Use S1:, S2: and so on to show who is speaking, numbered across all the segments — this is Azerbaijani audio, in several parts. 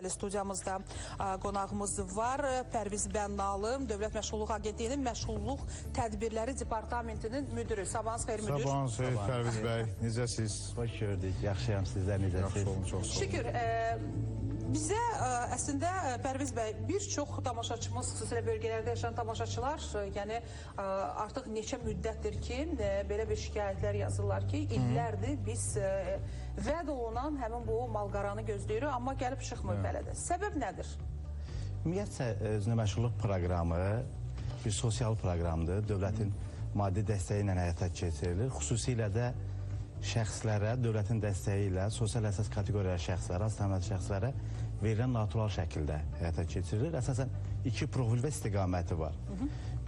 S1: günlərdir studiyamızda qonağımız var. Pərviz Bənnalı, Dövlət Məşğulluq Agentliyinin Məşğulluq Tədbirləri Departamentinin müdürü. Sabahınız xeyir müdür.
S2: Sabahınız xeyir Pərviz bəy. Necəsiz?
S3: Hoş gördük. Yaxşıyam, sizlər necəsiz?
S2: Yaxşı olun, çox sağ olun.
S1: Şükür. Bizə əslində Pərviz bəy bir çox tamaşaçımız, xüsusilə bölgələrdə yaşayan tamaşaçılar, yəni artıq neçə müddətdir ki, belə bir şikayətlər yazırlar ki, illərdir biz vəd olunan həmin bu malqaranı gözləyirik, amma gəlib çıxmır belədir. Səbəb nədir?
S3: Ümumiyyətcə, özünə məşğulluq proqramı bir sosial proqramdır. Dövlətin maddi dəstəyi ilə həyata keçirilir. Xüsusilə də şəxslərə, dövlətin dəstəyi ilə sosial əsas kateqoriya şəxslərə, az təminatlı şəxslərə verilən natural şəkildə həyata keçirilir. Əsasən iki profil və istiqaməti var.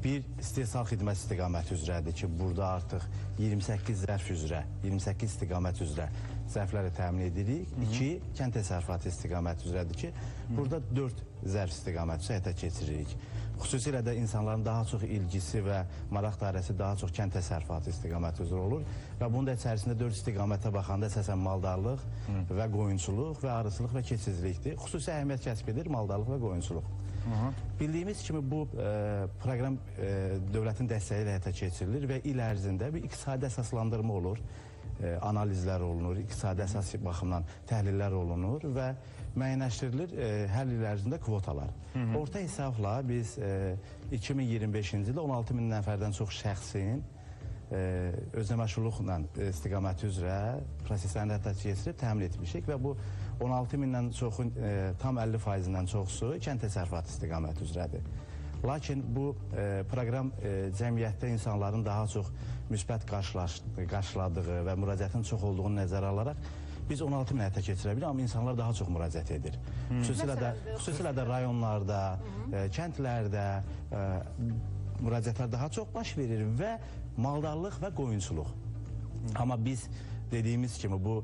S3: Bir, istehsal xidmət istiqaməti üzrədir ki, burada artıq 28 zərf üzrə, 28 istiqamət üzrə zərfləri təmin edirik. İki, kənd təsərrüfatı istiqaməti üzrədir ki, burada 4 zərf istiqamət üzrə həyata keçiririk. Xüsusilə də insanların daha çox ilgisi və maraq dairəsi daha çox kənd təsərrüfatı istiqaməti üzrə olur və bunun da içərisində 4 istiqamətə baxanda əsasən maldarlıq və qoyunçuluq və arıçılıq və keçicilikdir. Xüsusi əhəmiyyət kəsb edir maldarlıq və qoyunçuluq. Bildiyimiz kimi bu proqram dövlətin dəstəyi ilə həyata keçirilir və il ərzində bir iqtisadi əsaslandırma olur, analizlər olunur, iqtisadi əsas baxımdan təhlillər olunur və müəyyənləşdirilir hər il ərzində kvotalar. Orta hesabla biz 2025-ci ildə 16 min nəfərdən çox şəxsin özünə məşğulluqla istiqaməti üzrə proseslərini həyata keçirib təmin etmişik və bu 16 mindən çoxun tam 50%-dən çoxsu kənd təsərrüfatı istiqaməti üzrədir. Lakin bu proqram cəmiyyətdə insanların daha çox müsbət qarşıladığı və müraciətin çox olduğunu nəzərə alaraq biz 16 min həyata keçirə bilirik, amma insanlar daha çox müraciət edir. Xüsusilə də rayonlarda, kəndlərdə müraciətlər daha çox baş verir və maldarlıq və qoyunçuluq. Amma biz dediyimiz kimi bu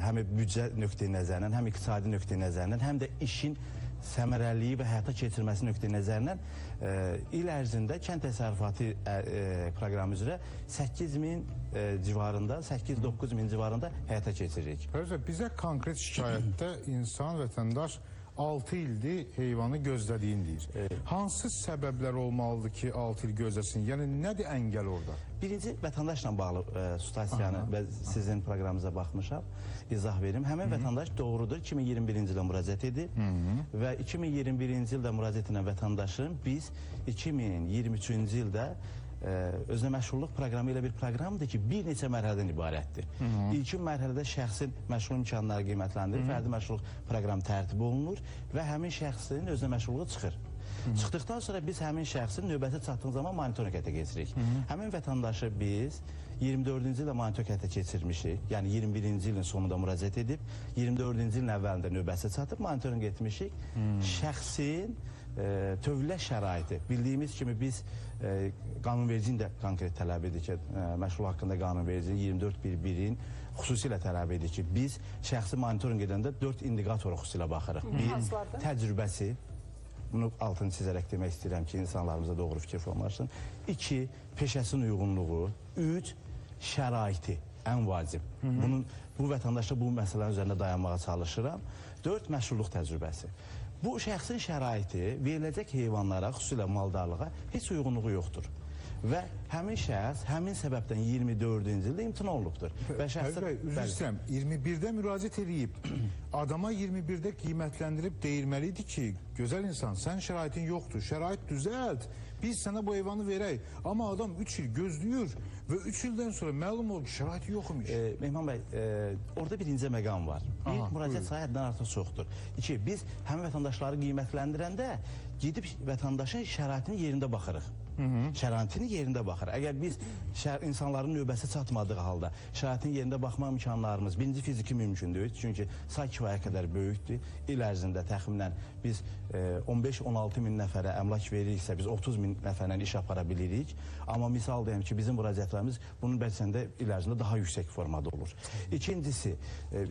S3: həm büdcə nöqteyi nəzərindən, həm iqtisadi nöqteyi nəzərindən, həm də işin səmərəliliyi və həyata keçirilməsi nöqteyi nəzərindən il ərzində kənd təsərrüfatı proqramı üzrə 8 min civarında, 8-9 min civarında həyata keçiririk.
S2: Bizə konkret şikayətdə insan, vətəndaş 6 ildir heyvanı gözlədiyin deyir. Hansı səbəblər olmalıdır ki 6 il gözləsin? Yəni nədir əngəl orada?
S3: Birinci, vətəndaşla bağlı situasiyanı və sizin proqramınıza baxmışam, izah verim. Həmin vətəndaş doğrudur 2021-ci ildə müraciət edib və 2021-ci ildə müraciət edən vətəndaşın biz 2023-cü ildə özünə məşğulluq proqramı ilə bir proqramdır ki, bir neçə mərhələdən ibarətdir. İlkin mərhələdə şəxsin məşğul imkanları qiymətləndirilir, fərdi məşğulluq proqramı tərtib olunur və həmin şəxsin özünə məşğulluğu çıxır. Çıxdıqdan sonra biz həmin şəxsin növbəti çatdığı zaman monitorinq həyata keçiririk. Həmin vətəndaşı biz 24-cü ildə monitorinq həyata keçirmişik, yəni 21-ci ilin sonunda müraciət edib, 24-cü ilin əvvəlində növbəsi çatıb monitorinq etmişik. Şəxsin tövlə şəraiti, bildiyimiz kimi biz qanunvericinin də konkret tələb edir ki, məşğul haqqında qanunvericinin 24.1.1-in xüsusilə tələb edir ki, biz şəxsi monitorinq edəndə 4 indikatora xüsusilə baxırıq. Bir, təcrübəsi, bunu altını çizərək demək istəyirəm ki, insanlarımıza doğru fikir formalaşsın. 2, peşəsinin uyğunluğu. 3, şəraiti, ən vacib. Bu vətəndaşda bu məsələnin üzərində dayanmağa çalışıram. 4, məşğulluq təcrübəsi. Bu şəxsin şəraiti veriləcək heyvanlara, xüsusilə maldarlığa heç uyğunluğu yoxdur. Və həmin şəxs həmin səbəbdən 24-cü ildə imtina olunubdur.
S2: Üzr istəyirəm, 21-də müraciət edib, adama 21-də qiymətləndirib deyilməlidir ki, gözəl insan, sən şəraitin yoxdur, şərait düzəlt, biz sənə bu heyvanı verək. Amma adam 3 il gözləyir və 3 ildən sonra məlum olur ki, şəraiti yoxmuş.
S3: Mehman bəy, orada bir incə məqam var. Bir, müraciət sayı həddən artıq çoxdur. 2, biz həmin vətəndaşları qiymətləndirəndə gedib vətəndaşın şəraitinin yerində baxırıq. Şəraitinin yerində baxır. Əgər biz insanların növbəsi çatmadığı halda şəraitin yerində baxma imkanlarımız birinci fiziki mümkündür. Çünki say kifayət qədər böyükdür. İl ərzində təxminən biz 15-16 min nəfərə əmlak veririksə biz 30 min nəfərlə iş apara bilirik. Amma misal deyim ki, bizim müraciətlərimiz bunun bəlkəsində il ərzində daha yüksək formada olur. İkincisi,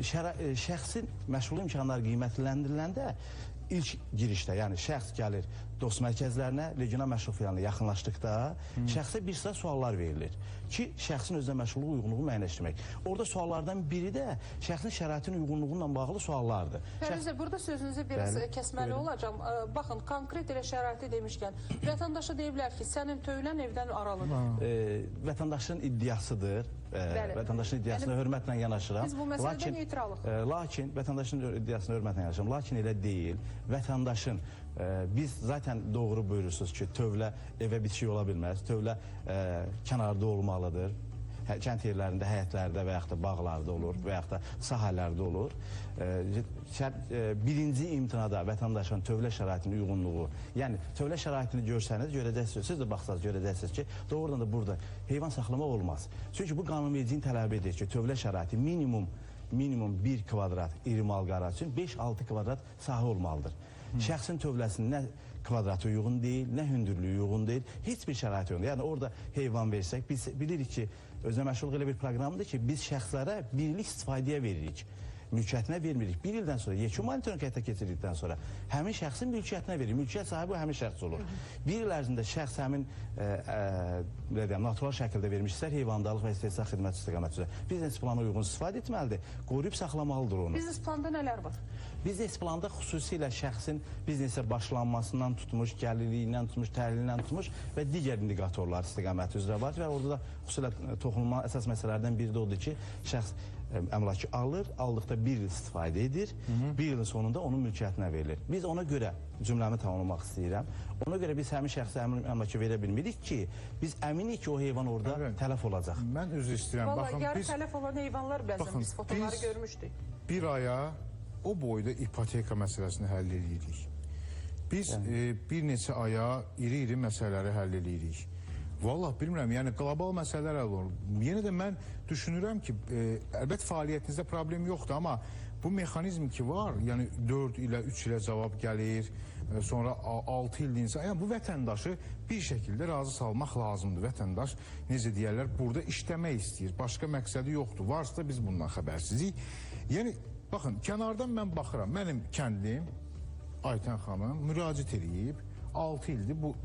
S3: şəxsin məşğul imkanları qiymətləndiriləndə ilk girişdə, yəni şəxs gəlir dost mərkəzlərinə, regional məşğul filialına yaxınlaşdıqda şəxsə bir sıra suallar verilir ki, şəxsin özünə məşğulluğu uyğunluğu müəyyənləşdirmək. Orada suallardan biri də şəxsin şəraitinin uyğunluğunla bağlı suallardır.
S1: Fəriz bəy, burada sözünüzü biraz kəsməli olacağım. Baxın, konkret elə şəraiti demişkən, vətəndaşa deyiblər ki, sənin tövlən evdən aralıdır.
S3: Vətəndaşın iddiasıdır. Vətəndaşın iddiasına hörmətlə yanaşıram.
S1: Biz bu məsələdə neytralıq.
S3: Lakin vətəndaşın iddiasına hörmətlə yanaşıram. Lakin elə deyil. Vətəndaşın biz zaten doğru buyurursunuz ki, tövlə evə bitişik ola bilməz. Tövlə kənarda olmalıdır. Kənd yerlərində, həyətlərdə və yaxud da bağlarda olur və yaxud da sahələrdə olur. Birinci imtinada vətəndaşın tövlə şəraitinin uyğunluğu, yəni tövlə şəraitini görsəniz, görəcəksiniz, siz də baxsanız görəcəksiniz ki, doğrudan da burada heyvan saxlamaq olmaz. Çünki bu qanunvericiliyin tələb edir ki, tövlə şəraiti minimum 1 kvadrat iri mal-qara üçün 5-6 kvadrat sahə olmalıdır. Şəxsin tövləsinin nə kvadratı uyğun deyil, nə hündürlüyü uyğun deyil, heç bir şərait uyğun deyil. Yəni orada heyvan versək, biz bilirik ki, özünə məşğulluq elə bir proqramdır ki, biz şəxslərə birlik istifadəyə veririk. Mülkiyyətinə vermirik. Bir ildən sonra, yekun monitorinq həyata keçirdikdən sonra həmin şəxsin mülkiyyətinə veririk. Mülkiyyət sahibi həmin şəxs olur. Bir il ərzində şəxs həmin natural şəkildə vermiş istər heyvandarlıq və istehsal xidmət istiqaməti üzrə biznes plana uyğun istifadə etməlidir, qoruyub saxlamalıdır onu.
S1: Biznes planda nələr var?
S3: Biznes planda xüsusilə şəxsin biznesə başlanmasından tutmuş, gəlirliyindən tutmuş, təhlilindən tutmuş və digər indikatorlar istiqaməti üzrə var və orada da xüsusilə toxunulma əsas məsələlərdən biri də odur ki, şəxs əmlakı alır, aldıqda bir il istifadə edir, bir ilin sonunda onun mülkiyyətinə verilir. Biz ona görə cümləmi tamamlamaq istəyirəm. Ona görə biz həmin şəxsə həmin əmlakı verə bilmirik ki, biz əminik ki, o heyvan orada tələf olacaq.
S2: Mən üzr istəyirəm.
S1: Valla yarı tələf olan heyvanlar bəzən biz fotoları görmüşdük.
S2: Bir aya o boyda ipoteka məsələsini həll edirik. Biz bir neçə aya iri-iri məsələləri həll edirik. Vallahi bilmirəm, yəni qlobal məsələlər həll olur. Yenə də mən düşünürəm ki, əlbət fəaliyyətinizdə problem yoxdur, amma bu mexanizm ki var, yəni 4 ilə 3 ilə cavab gəlir, sonra 6 il insan, yəni bu vətəndaşı bir şəkildə razı salmaq lazımdır. Vətəndaş, necə deyərlər, burada işləmək istəyir, başqa məqsədi yoxdur. Varsa biz bundan xəbərsizik. Yəni, baxın, kənardan mən baxıram, mənim kəndim, Aytən xanım, müraciət edib, 6 ildir bu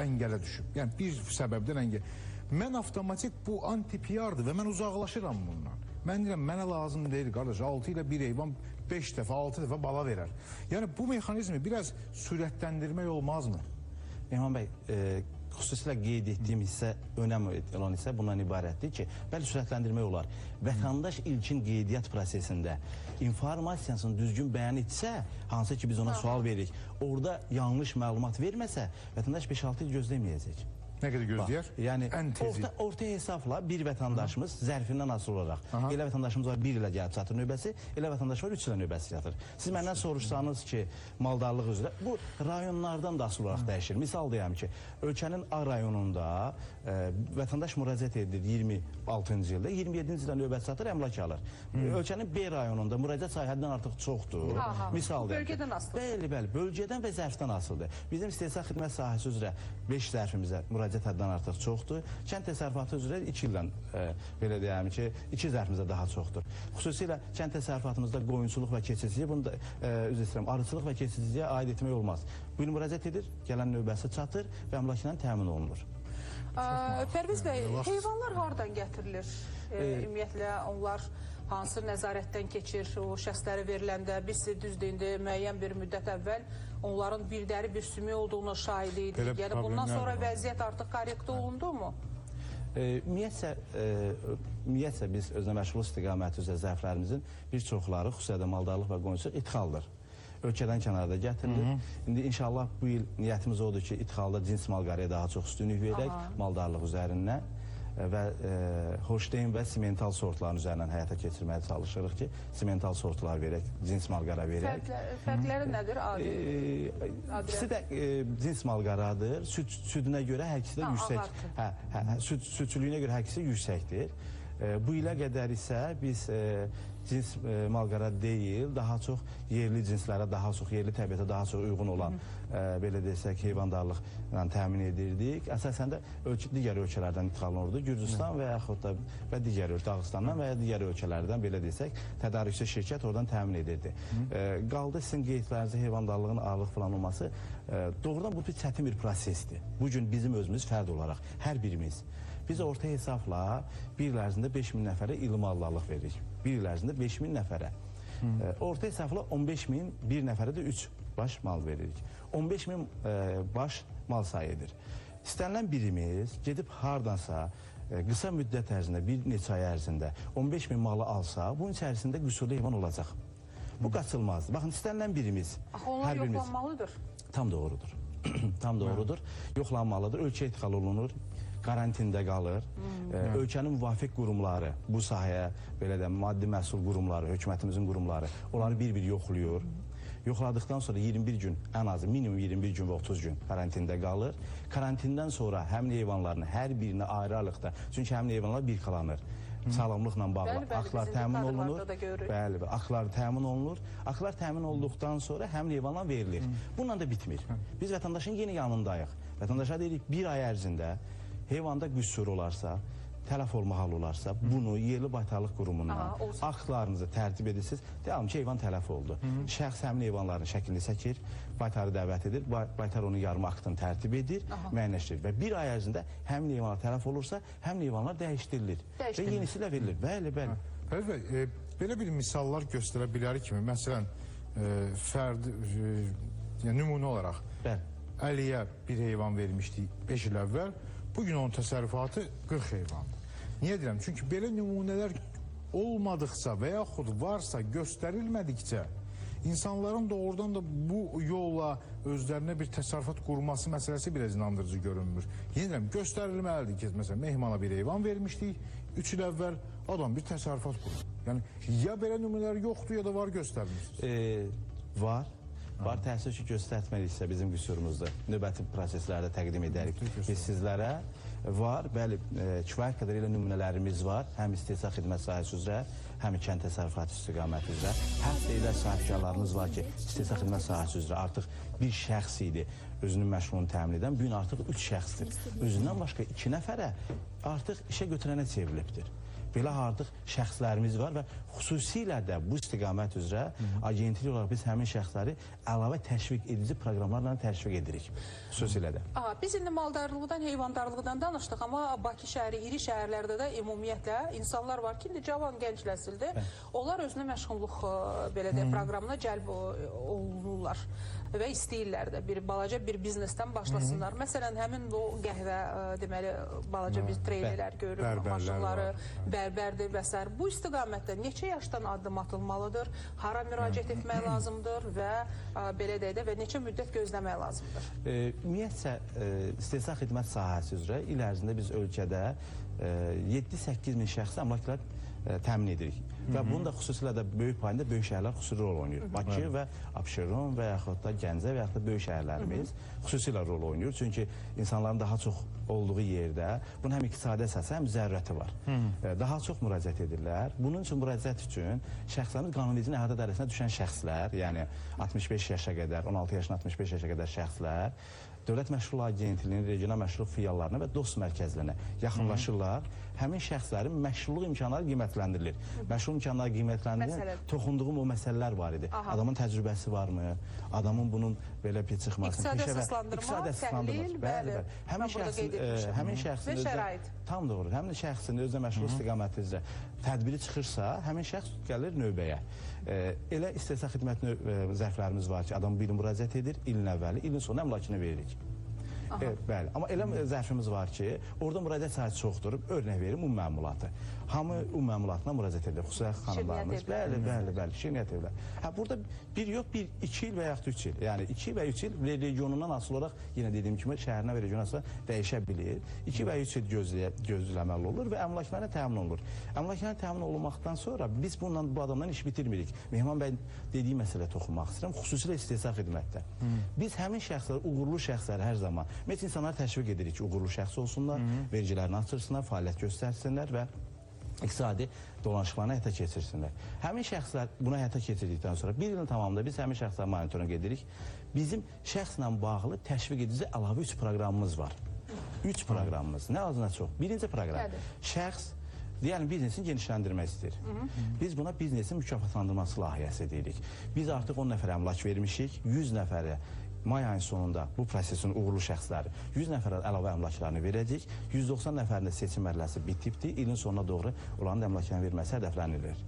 S2: əngələ düşüb. Yəni bir səbəbdən əngəl. Mən avtomatik bu anti-PR'dır və mən uzaqlaşıram bundan. Mən deyirəm, mənə lazım deyil, qardaş, 6 ilə bir heyvan 5 dəfə, 6 dəfə bala verər. Yəni bu mexanizmi biraz sürətləndirmək olmazmı?
S3: Mehman bəy, xüsusilə qeyd etdiyim hissə, önəm olan hissə bundan ibarətdir ki, bəli sürətləndirmək olar. Vətəndaş ilkin qeydiyyat prosesində informasiyasını düzgün bəyan etsə, hansı ki biz ona sual veririk, orada yanlış məlumat verməsə, vətəndaş 5-6 il gözləməyəcək.
S2: Nə qədər gözləyər?
S3: Yəni
S2: ən tezi.
S3: Orta hesabla bir vətəndaşımız zərfindən asılı olaraq, elə vətəndaşımız var 1 ilə gəlib çatır növbəsi, elə vətəndaş var 3 ilə növbəsi çatır. Siz məndən soruşsanız ki, maldarlıq üzrə, bu rayonlardan da asılı olaraq dəyişir. Misal deyəm ki, ölkənin A rayonunda vətəndaş müraciət edir 26-cı ildə, 27-ci ildə növbəsi çatır, əmlak alır. Ölkənin B rayonunda müraciət sayı həddən artıq çoxdur. Misal deyəm ki,
S1: bölgədən asılıdır.
S3: Bəli, bölgədən və zərfdən asılıdır. Bizim istehsal xidmət sahəsi üzrə 5 zərfimizə müraciət həddən artıq çoxdur. Kənd təsərrüfatı üzrə 2 ildən belə deyəm ki, 2 zərfimizə daha çoxdur. Xüsusilə kənd təsərrüfatımızda qoyunçuluq və keçiciliyə, bunu da üzr istəyirəm, arıçılıq və keçiciliyə aid etmək olmaz. Bu il müraciət edir, gələn növbəsi çatır və əmlak ilə təmin olunur.
S1: Pərviz bəy, heyvanlar hardan gətirilir? Ümumiyyətlə onlar hansı nəzarətdən keçir, o şəxsləri veriləndə biz düzdür indi müəyyən bir müddət əvvəl onların bir dəri bir sümük olduğunu şahid idik. Yəni bundan sonra vəziyyət artıq korrekt olundu mu?
S3: Ümumiyyətlə biz özünə məşğul istiqaməti üzrə zərflərimizin bir çoxları xüsusilə maldarlıq və qoyunçuluq idxaldır. Ölkədən kənarda gətirilir. İndi inşallah bu il niyyətimiz odur ki, idxalda cins malqarıya daha çox üstünlük verək, maldarlıq üzərindən və Holstein və simental sortların üzərindən həyata keçirməyə çalışırıq ki, simental sortlar verək, cins malqara verək.
S1: Fərqləri nədir?
S3: İkisi də cins malqaradır. Südünə görə hər ikisi də yüksək. Südçülüyünə görə hər ikisi yüksəkdir. Bu ilə qədər isə biz cins malqara deyil, daha çox yerli cinslərə, daha çox yerli təbiətə daha çox uyğun olan belə desək heyvandarlıqla təmin edirdik. Əsasən də digər ölkələrdən ixal olunurdu. Gürcüstan və yaxud da və digər Dağıstandan və ya digər ölkələrdən belə desək tədarükçü şirkət oradan təmin edirdi. Qaldı sizin qeydlərinizdə heyvandarlığın ağırlıq falan olması doğrudan bu bir çətin bir prosesdir. Bu gün bizim özümüz fərd olaraq hər birimiz biz orta hesabla bir il ərzində 5000 nəfərə ilmallarlıq veririk. Bir il ərzində 5000 nəfərə. Orta hesabla 15000 bir nəfərə də 3 baş mal veririk. 15000 baş mal sayıdır. İstənilən birimiz gedib hardansa qısa müddət ərzində, bir neçə ay ərzində 15000 malı alsa, bunun içərisində qüsurlu heyvan olacaq. Bu qaçılmazdır. Baxın, istənilən birimiz,
S1: onlar yoxlanmalıdır.
S3: Tam doğrudur. Tam doğrudur. Yoxlanmalıdır. Ölkə ixal olunur, karantində qalır. Ölkənin müvafiq qurumları, bu sahəyə belə də maddi məhsul qurumları, hökumətimizin qurumları, onları bir-bir yoxlayır. Yoxladıqdan sonra 21 gün, ən azı minimum 21 gün və 30 gün karantində qalır. Karantindən sonra həmin heyvanların hər birini ayrı-ayrılıqda, çünki həmin heyvanlar birxalanır. Sağlamlıqla bağlı axlar təmin olunur. Bəli, axlar təmin olunur. Axlar təmin olduqdan sonra həmin heyvanlar verilir. Bununla da bitmir. Biz vətəndaşın yeni yanındayıq. Vətəndaşa deyirik, bir ay ərzində heyvanda qüsur olarsa, tələf olma halı olarsa, bunu yerli baytarlıq qurumundan aktlarınızı tərtib edirsiniz. Deyalım ki, heyvan tələf oldu. Şəxs həmin heyvanların şəklini çəkir, baytarı dəvət edir, baytar onu yarım aktını tərtib edir, müəyyənləşdirir. Və bir ay ərzində həmin heyvanlar tələf olursa, həmin heyvanlar dəyişdirilir və yenisi ilə verilir. Bəli, bəli.
S2: Fərid bəy, belə bir misallar göstərə bilərik kimi, məsələn, nümunə olaraq Əliyə bir heyvan vermişdik 5 il əvvəl, bugün onun təsərrüfatı 40 heyvandır. Niyə deyirəm? Çünki belə nümunələr olmadıqca və yaxud varsa göstərilmədikcə insanların doğrudan da bu yolla özlərinə bir təsərrüfat qurması məsələsi biraz inandırıcı görünmür. Yenə deyirəm, göstərilməlidir ki, məsələn, mehmana bir heyvan vermişdik 3 il əvvəl, adam bir təsərrüfat qurur. Yəni, ya belə nümunələr yoxdur, ya da var göstərmirsiniz.
S3: Var. Var, təəssüf ki, göstərtmədiksə bizim qüsurumuzdur. Növbəti proseslərdə təqdim edərik. Biz sizlərə var, bəli, kifayət qədər elə nümunələrimiz var. Həm istehsal xidmət sahəsi üzrə, həm kənd təsərrüfatı istiqaməti üzrə. Hətta elə sahibkarlarımız var ki, istehsal xidmət sahəsi üzrə artıq bir şəxs idi özünün məşğulunu təmin edən, bugün artıq 3 şəxsdir. Özündən başqa 2 nəfərə artıq işə götürənə çevrilibdir. Belə artıq şəxslərimiz var və xüsusilə də bu istiqamət üzrə agentlik olaraq biz həmin şəxsləri əlavə təşviq edici proqramlarla təşviq edirik. Xüsusilə də.
S1: Biz indi maldarlıqdan, heyvandarlıqdan danışdıq, amma Bakı şəhəri, iri şəhərlərdə də ümumiyyətlə insanlar var ki, indi cavan gənc nəsildir. Onlar özünə məşğulluq belə də proqramına cəlb olunurlar və istəyirlər də bir balaca bir biznesdən başlasınlar. Məsələn, həmin bu qəhvə, deməli, balaca bir treylerlər görür, maşınları, bərbərdir və s. Bu istiqamətdə neçə yaşdan addım atılmalıdır, hara müraciət etmək lazımdır və belə deyək də və neçə müddət gözləmək lazımdır?
S3: Ümumiyyətcə, istehsal xidmət sahəsi üzrə il ərzində biz ölkədə 7-8 min şəxsi əmlaklar təmin edirik. Və bunun da xüsusilə də böyük payında böyük şəhərlər xüsusi rol oynayır. Bakı və Abşeron və yaxud da Gəncə və yaxud da böyük şəhərlərimiz xüsusilə rol oynayır. Çünki insanların daha çox olduğu yerdə bunun həm iqtisadi əsası, həm zərurəti var. Daha çox müraciət edirlər. Bunun üçün müraciət üçün şəxslərimiz qanunvericinin əhatə dairəsinə düşən şəxslər, yəni 65 yaşa qədər, 16 yaşından 65 yaşa qədər şəxslər Dövlət Məşğulluq Agentliyinin regional məşğulluq filiallarına və dost mərkəzlərinə yaxınlaşırlar. Həmin şəxslərin məşğulluq imkanları qiymətləndirilir. Məşğulluq imkanları qiymətləndirilir. Toxunduğum o məsələlər var idi. Adamın təcrübəsi varmı? Adamın bunun belə bir çıxmasını,
S1: İqtisadi təhlil, bəli.
S3: Həmin şəxsin tam doğru. Həmin şəxsin özünə məşğulluq istiqaməti üzrə tədbiri çıxırsa, həmin şəxs gəlir növbəyə. Elə istehsal xidmət zərflərimiz var ki, adam bir müraciət edir, ilin əvvəli, ilin sonu əmlakını veririk. Bəli, amma elə zərfimiz var ki, orada müraciət sayısı çoxdur. Örnək verim, məmulatı. Hamı məmulatına müraciət edir, xüsusilə xanımlarımız. Bəli, şirniyyət evlər. Burada bir yox, 2 il və yaxud 3 il. Yəni 2 və 3 il regionundan asılı olaraq, yenə dediyim kimi, şəhərinə və regionuna asılı dəyişə bilir. 2 və 3 il gözləməli olur və əmlaklarına təmin olunur. Əmlaklarına təmin olunmaqdan sonra biz bu adamdan iş bitirmirik. Mehman bəy dediyi məsələ toxunmaq istəyirəm, xüsusilə istehsal xidmətdə. Biz həmin şəxslər, uğurlu şəxslər hər zaman insanları təşviq edirik ki, uğurlu şəxs olsunlar, vergilərini artırsınlar, fəaliyyət göstərsinlər və iqtisadi dolanışıqlarını həyata keçirsinlər. Həmin şəxslər bunu həyata keçirdikdən sonra bir ilin tamamında biz həmin şəxslərin monitorinq edirik. Bizim şəxslə bağlı təşviq edici əlavə 3 proqramımız var. 3 proqramımız. Nə az nə çox. Birinci proqram. Şəxs deyəlim biznesin genişləndirmək istəyir. Biz buna biznesin mükafatlandırması layihəsi deyirik. Biz artıq 10 nəfərə əmlak vermişik, 100 nəfərə may ayının sonunda bu prosesin uğurlu şəxsləri 100 nəfərə əlavə əmlaklarını verəcək. 190 nəfərində seçim mərhələsi bitibdir. İlin sonuna doğru onların əmlaklarını verməsi hədəflənilir.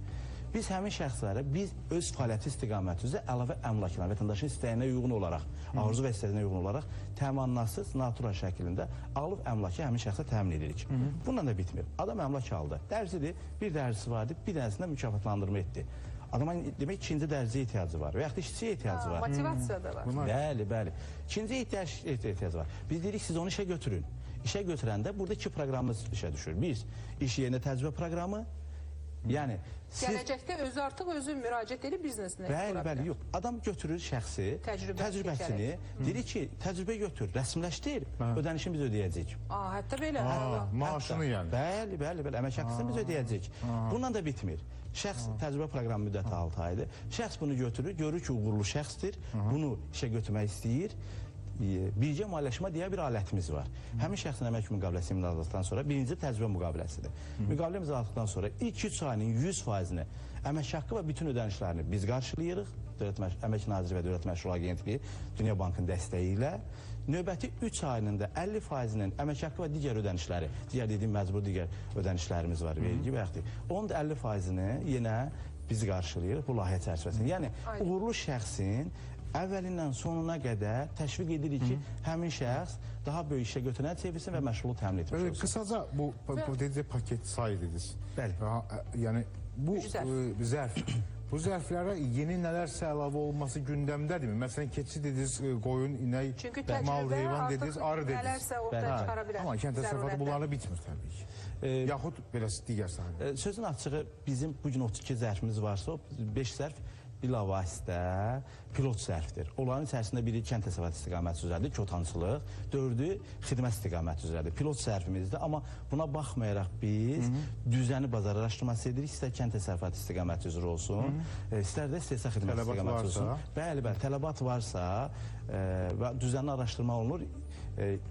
S3: Biz həmin şəxslərə biz öz fəaliyyəti istiqaməti üzrə əlavə əmlaklarını vətəndaşın istəyinə uyğun olaraq, arzu və istəyinə uyğun olaraq təminnatsız, natural şəkildə alıb əmlakı həmin şəxsə təmin edirik. Bununla da bitmir. Adam əmlak aldı. Dərzidir, bir dərzisi vardı, bir dənəsində mükafatlandırma etdi. Adama demək ikinci dərziyə ehtiyacı var və yaxud da işçiyə ehtiyacı var.
S1: Motivasiya da var.
S3: Bəli, bəli. İkinci ehtiyacı var. Biz deyirik siz onu işə götürün. İşə götürəndə burada 2 proqramımız işə düşür. Bir, iş yerinə təcrübə proqramı. Yəni siz
S1: Gələcəkdə özü artıq özü müraciət edib biznesinə.
S3: Bəli, yox. Adam götürür şəxsi, təcrübəsini, deyir ki, təcrübə götür, rəsmləşdir, ödənişini biz ödəyəcəyik.
S1: Hətta belə.
S2: Maaşını yəni.
S3: Bəli, əmək haqqısını biz ödəyəcəyik. Bununla da bitmir. Şəxs təcrübə proqramı müddəti 6 aydır. Şəxs bunu götürür, görür ki, uğurlu şəxsdir, bunu işə götürmək istəyir. Birgə maliyyələşmə deyə bir alətimiz var. Həmin şəxsin əmək müqaviləsi imzaladıqdan sonra birinci təcrübə müqaviləsidir. Müqavilə imzaladıqdan sonra ilk 3 ayının 100%-ni əmək haqqı və bütün ödənişlərini biz qarşılayırıq. Əmək Naziri və Dövlət Məşğul Agentliyi Dünya Bankının dəstəyi ilə. Növbəti 3 ayının da 50%-nin əmək haqqı və digər ödənişləri, digər dediyim məcbur digər ödənişlərimiz var, vergi və yaxud. Onun da 50%-ni yenə biz qarşılayırıq bu layihə çərçivəsində. Yəni uğurlu şəxsin əvvəlindən sonuna qədər təşviq edirik ki, həmin şəxs daha böyük işə götürən çevirsin və məşğulluq təmin etmiş olsun.
S2: Qısaca bu dediniz paket sayı dediniz.
S3: Bəli.
S2: Yəni bu zərf. Bu zərflərə yeni nələrsə əlavə olması gündəmdədirmi? Məsələn, keçi dediniz, qoyun, inək, mal, heyvan dediniz, arı dediniz.
S1: Nələrsə ortaya çıxara bilər.
S2: Amma kənd təsərrüfatı bunlarla bitmir təbii ki. Yaxud belə digər sahələr.
S3: Sözün açığı bizim bugün 32 zərfimiz varsa, 5 zərf bilavasitə pilot zərfdir. Onların içərisində biri kənd təsərrüfatı istiqaməti üzrədir, kotancılıq, 4-ü xidmət istiqaməti üzrədir. Pilot zərfimizdir, amma buna baxmayaraq biz düzəni bazar araşdırması edirik, istər kənd təsərrüfatı istiqaməti üzrə olsun, istər də istehsal xidmət istiqaməti olsun. Bəli, tələbat varsa və düzənli araşdırma olunur.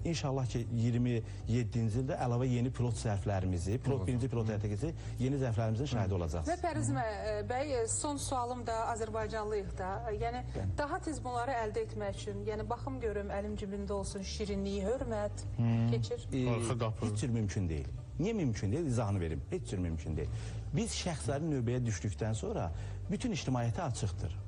S3: İnşallah ki 27-ci ildə əlavə yeni pilot zərflərimizi, birinci pilot həyata keçirib, yeni zərflərimizin şahidi olacaqsınız.
S1: Və Pərviz bəy, son sualım da Azərbaycanlıyıq da. Yəni daha tez bunları əldə etmək üçün, yəni baxım görüm, əlim cibində olsun, şirinlik, hörmət keçir.
S3: Heç cür mümkün deyil. Niyə mümkün deyil? İzahını verim. Heç cür mümkün deyil. Biz şəxslərin növbəyə düşdükdən sonra bütün ictimaiyyətə açıqdır.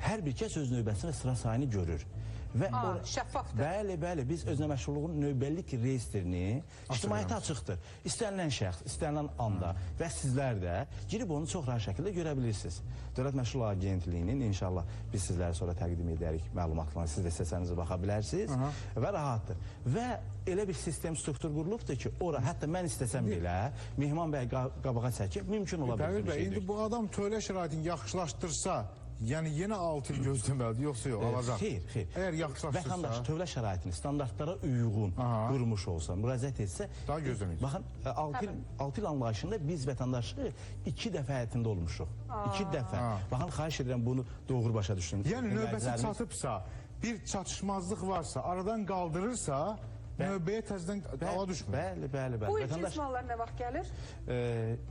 S3: Hər bir kəs öz növbəsini və sıra sayını görür.
S1: Şəffafdır.
S3: Bəli, biz özünə məşğulluğun növbəlik reyestrini ictimaiyyətə açıqdır. İstənilən şəxs, istənilən anda və sizlər də girib onu çox rahat şəkildə görə bilirsiniz. Dövlət Məşğul Agentliyinin inşallah biz sizlərə sonra təqdim edərik məlumatlarını, siz də istəsəniz baxa bilərsiniz və rahatdır. Və elə bir sistem struktur qurulubdur ki, ora hətta mən istəsəm belə Mehman bəy qabağa çəkib mümkün ola bilər.
S2: Pərviz bəy, indi bu adam tövlə şəraitini yaxşılaşdırsa, yəni yenə 6 il gözləməlidir, yoxsa yox, alacaq.
S3: Xeyr.
S2: Əgər yaxşılaşdırsa...
S3: Vətəndaş tövlə şəraitini standartlara uyğun qurmuş olsa, müraciət etsə...
S2: Daha gözləməyəcək.
S3: Baxın, 6 il anlayışında biz vətəndaşı 2 dəfə həyətində olmuşuq. 2 dəfə. Baxın, xahiş edirəm bunu doğru başa düşünün.
S2: Yəni, növbəsi çatıbsa, bir çatışmazlıq varsa, aradan qaldırırsa, növbəyə təzdən ala düşmür.
S3: Bəli.
S1: Bu ilk izmallar nə vaxt gəlir?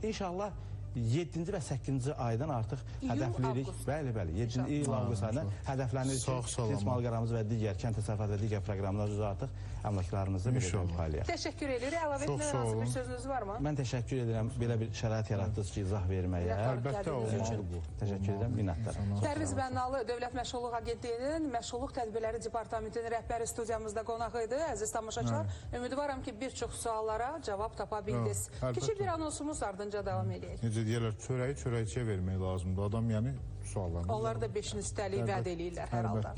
S3: İnşallah 7-ci və 8-ci aydan artıq hədəfləyirik. Bəli, 7-ci iyul avqust ayından hədəflənir ki, istismar qaramız və digər kənd təsərrüfatı və digər proqramlar üzrə artıq əmlaklarımızda belə mühaliyə.
S1: Təşəkkür edirik. Əlavə etməyə hansı bir sözünüz varmı?
S3: Mən təşəkkür edirəm belə bir şərait yaratdınız ki, izah verməyə.
S2: Əlbəttə olmalı bu.
S3: Təşəkkür edirəm, minnətdaram.
S1: Pərviz Bənnalı Dövlət Məşğulluq Agentliyinin Məşğulluq Tədbirləri Departamentinin rəhbəri studiyamızda qonaq idi. Əziz tamaşaçılar, ümidvaram ki, bir çox suallara cavab tapa bildiniz. Kiçik bir anonsumuz ardınca davam edək.
S2: Necə deyirlər, çörəyi çörəkçiyə vermək lazımdır. Adam yəni suallarını...
S1: Onlar da 5-in üstəliyi vəd eləyirlər hər halda.